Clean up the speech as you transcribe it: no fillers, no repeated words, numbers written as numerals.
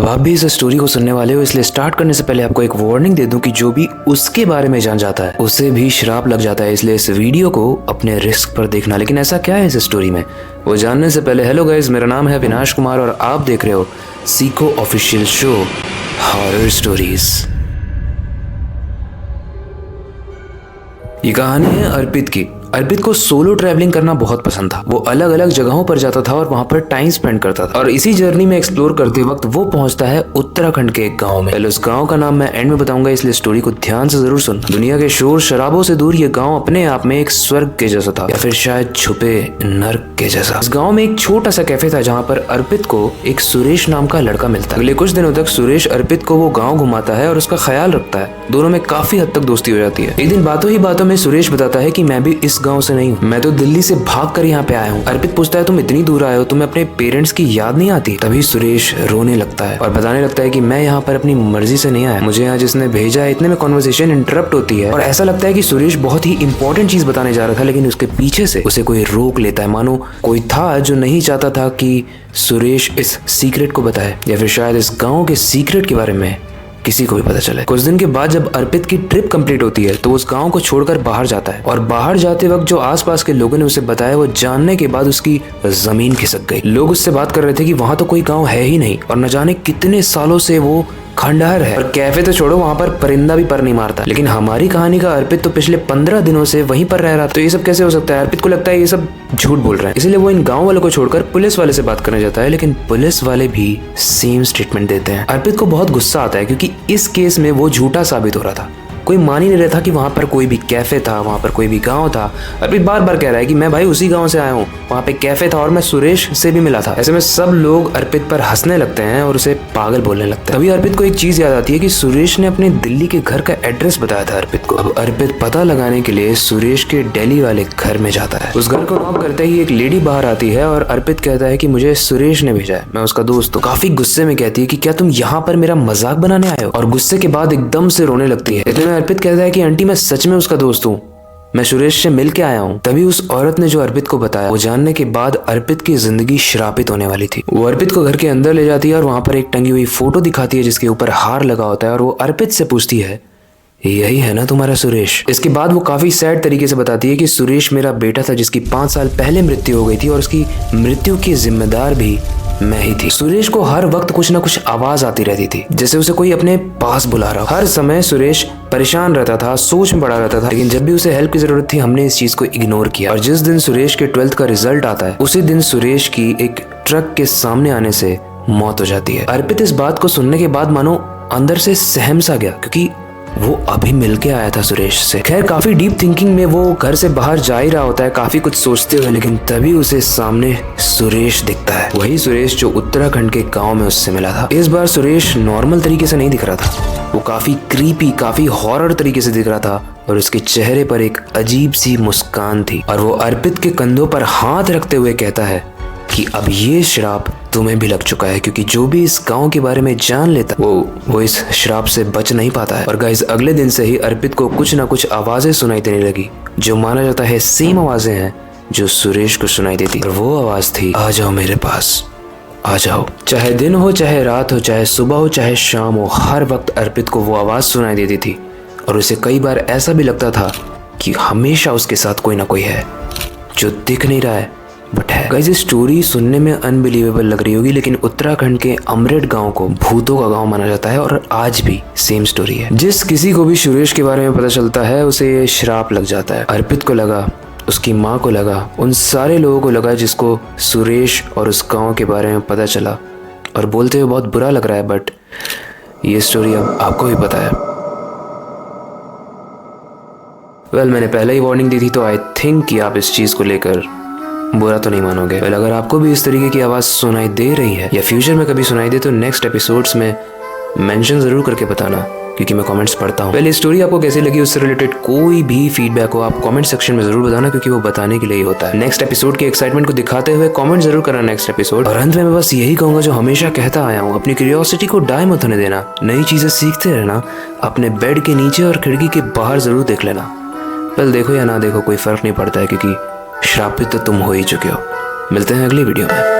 आप भी इस स्टोरी को सुनने वाले हो, इसलिए स्टार्ट करने से पहले आपको एक वार्निंग दे दूं कि जो भी उसके बारे में जान जाता है उसे भी श्राप लग जाता है, इसलिए इस वीडियो को अपने रिस्क पर देखना। लेकिन ऐसा क्या है इस स्टोरी में, वो जानने से पहले हेलो गाइज, मेरा नाम है अविनाश कुमार और आप देख रहे हो Seiko official show horror stories. ये कहानी है अर्पित की। अर्पित को सोलो ट्रैवलिंग करना बहुत पसंद था। वो अलग अलग जगहों पर जाता था और वहाँ पर टाइम स्पेंड करता था। और इसी जर्नी में एक्सप्लोर करते वक्त वो पहुंचता है उत्तराखंड के एक गांव में। पहले उस गांव का नाम मैं एंड में बताऊंगा, इसलिए स्टोरी को ध्यान से जरूर सुनना। दुनिया के शोर शराबों से दूर ये गाँव अपने आप में एक स्वर्ग के जैसा था, या फिर शायद छुपे नर्क के जैसा। इस गाँव में एक छोटा सा कैफे था जहाँ पर अर्पित को एक सुरेश नाम का लड़का मिलता है। अगले कुछ दिनों तक सुरेश अर्पित को वो गाँव घुमाता है और उसका ख्याल रखता है। दोनों में काफी हद तक दोस्ती हो जाती है। एक दिन बातों ही बातों में सुरेश बताता है कि मैं भी इस गाँव से नहीं हूँ, मैं तो दिल्ली से भाग कर यहाँ पे आया हूँ। अर्पित पूछता है तुम इतनी दूर आए हो, तुम्हें अपने पेरेंट्स की याद नहीं आती? तभी सुरेश रोने लगता है और बताने लगता है कि मैं यहाँ पर अपनी मर्जी से नहीं आया, मुझे यहाँ जिसने भेजा है। इतने में कॉन्वर्सेशन इंटरप्ट होती है और ऐसा लगता है कि सुरेश बहुत ही इंपॉर्टेंट चीज बताने जा रहा था, लेकिन उसके पीछे से उसे कोई रोक लेता है। मानो कोई था जो नहीं चाहता था कि सुरेश इस सीक्रेट को बताए, या फिर शायद इस गाँव के सीक्रेट के बारे में किसी को भी पता चले। कुछ दिन के बाद जब अर्पित की ट्रिप कंप्लीट होती है तो उस गांव को छोड़कर बाहर जाता है। और बाहर जाते वक्त जो आसपास के लोगों ने उसे बताया, वो जानने के बाद उसकी जमीन खिसक गई। लोग उससे बात कर रहे थे कि वहां तो कोई गांव है ही नहीं और न जाने कितने सालों से वो खंडहर है। और कैफे तो छोड़ो, वहां पर परिंदा भी पर नहीं मारता। लेकिन हमारी कहानी का अर्पित तो पिछले 15 दिनों से वहीं पर रह रहा था, तो ये सब कैसे हो सकता है? अर्पित को लगता है ये सब झूठ बोल रहे हैं, इसलिए वो इन गांव वालों को छोड़कर पुलिस वाले से बात करने जाता है। लेकिन पुलिस वाले भी सेम स्टेटमेंट देते हैं। अर्पित को बहुत गुस्सा आता है क्योंकि इस केस में वो झूठा साबित हो रहा था। कोई मान ही नहीं रहा था कि वहां पर कोई भी कैफे था, वहां पर कोई भी गांव था। अर्पित बार बार कह रहा है कि मैं भाई उसी गांव से आया हूँ, वहां पे कैफे था और मैं सुरेश से भी मिला था। ऐसे में सब लोग अर्पित पर हंसने लगते हैं और उसे पागल बोलने लगते हैं। तभी अर्पित को एक चीज याद आती है कि सुरेश ने अपने दिल्ली के घर का एड्रेस बताया था अर्पित को। अब अर्पित पता लगाने के लिए सुरेश के दिल्ली वाले घर में जाता है। उस घर को नॉक करते ही एक लेडी बाहर आती है और अर्पित कहता है कि मुझे सुरेश ने भेजा है, मैं उसका दोस्त हूँ। काफी गुस्से में कहती है कि क्या तुम यहाँ पर मेरा मजाक बनाने आए हो? और गुस्से के बाद एकदम से रोने लगती है। इतने में अर्पित कहता है कि आंटी मैं सच में उसका दोस्त हूँ, मैं सुरेश से मिल के आया हूँ। तभी उस औरत ने जो अर्पित को बताया, वो जानने के बाद अर्पित की जिंदगी श्रापित होने वाली थी। वो अर्पित को घर के अंदर ले जाती है और वहां पर एक टंगी हुई फोटो दिखाती है जिसके ऊपर हार लगा होता है। और वो अर्पित से पूछती है यही है ना तुम्हारा सुरेश? इसके बाद वो काफी सैड तरीके से बताती है कि सुरेश मेरा बेटा था जिसकी 5 साल पहले मृत्यु हो गई थी और उसकी मृत्यु की जिम्मेदार भी मैं ही थी। सुरेश को हर वक्त कुछ ना कुछ आवाज आती रहती थी, जैसे उसे कोई अपने पास बुला रहा हो। हर समय सुरेश परेशान रहता था, सोच में पड़ा रहता था, लेकिन जब भी उसे हेल्प की जरूरत थी हमने इस चीज को इग्नोर किया। और जिस दिन सुरेश के 12th का रिजल्ट आता है, उसी दिन सुरेश की एक ट्रक के सामने आने से मौत हो जाती है। अर्पित इस बात को सुनने के बाद मानो अंदर से सहम सा गया, क्योंकि वो अभी मिलके आया था सुरेश से। खैर काफी डीप थिंकिंग में वो घर से बाहर जा ही रहा होता है, काफी कुछ सोचते हुए, लेकिन तभी उसे सामने सुरेश दिखता है। वही सुरेश जो उत्तराखंड के गांव में उससे मिला था। इस बार सुरेश नॉर्मल तरीके से नहीं दिख रहा था, वो काफी क्रीपी, काफी हॉरर तरीके से दिख रहा था और उसके चेहरे पर एक अजीब सी मुस्कान थी। और वो अर्पित के कंधों पर हाथ रखते हुए कहता है कि अब ये श्राप तुम्हें भी लग चुका है, क्योंकि जो भी इस गांव के बारे में जान लेता वो इस श्राप से बच नहीं पाता है। और गाइस अगले दिन से ही अर्पित को कुछ ना कुछ आवाजें सुनाई देने लगी, जो माना जाता है सेम आवाजें हैं जो सुरेश को सुनाई देती। और वो आवाज थी आ जाओ मेरे पास, आ जाओ। चाहे दिन हो, चाहे रात हो, चाहे सुबह हो, चाहे शाम हो, हर वक्त अर्पित को वो आवाज सुनाई देती थी। और उसे कई बार ऐसा भी लगता था कि हमेशा उसके साथ कोई ना कोई है जो दिख नहीं रहा है बट है। गाइस ये स्टोरी सुनने में अनबिलीवेबल लग रही होगी, लेकिन उत्तराखंड के अमरेट गांव को भूतों का गांव माना जाता है और आज भी सेम स्टोरी है। जिस किसी को भी सुरेश के बारे में पता चलता है उसे ये श्राप लग जाता है। अर्पित को लगा, उसकी माँ को लगा, उन सारे लोगों को लगा जिसको सुरेश और उस गाँव के बारे में पता चला। और बोलते हुए बहुत बुरा लग रहा है, बट ये स्टोरी अब आपको भी पता है। वेल मैंने पहले ही वार्निंग दी थी, तो आई थिंक कि आप इस चीज को लेकर बुरा तो नहीं मानोगे। वेल अगर आपको भी इस तरीके की आवाज सुनाई दे रही है या फ्यूचर में कभी सुनाई दे, तो नेक्स्ट एपिसोड्स में मेंशन जरूर करके बताना, क्योंकि मैं कमेंट्स पढ़ता हूँ। पहले स्टोरी आपको कैसी लगी, उससे रिलेटेड कोई भी फीडबैक हो आप कमेंट सेक्शन में जरूर बताना, क्योंकि वो बताने के लिए ही होता है। नेक्स्ट एपिसोड की एक्साइटमेंट को दिखाते हुए कमेंट जरूर करना नेक्स्ट एपिसोड। और अंत में मैं बस यही कहूंगा जो हमेशा कहता आया हूँ, अपनी क्यूरियोसिटी को डाई मत होने देना, नई चीजें सीखते रहना, अपने बेड के नीचे और खिड़की के बाहर जरूर देख लेना। वेल देखो या ना देखो कोई फर्क नहीं पड़ता है, क्योंकि श्रापित तो तुम हो ही चुके हो। मिलते हैं अगली वीडियो में।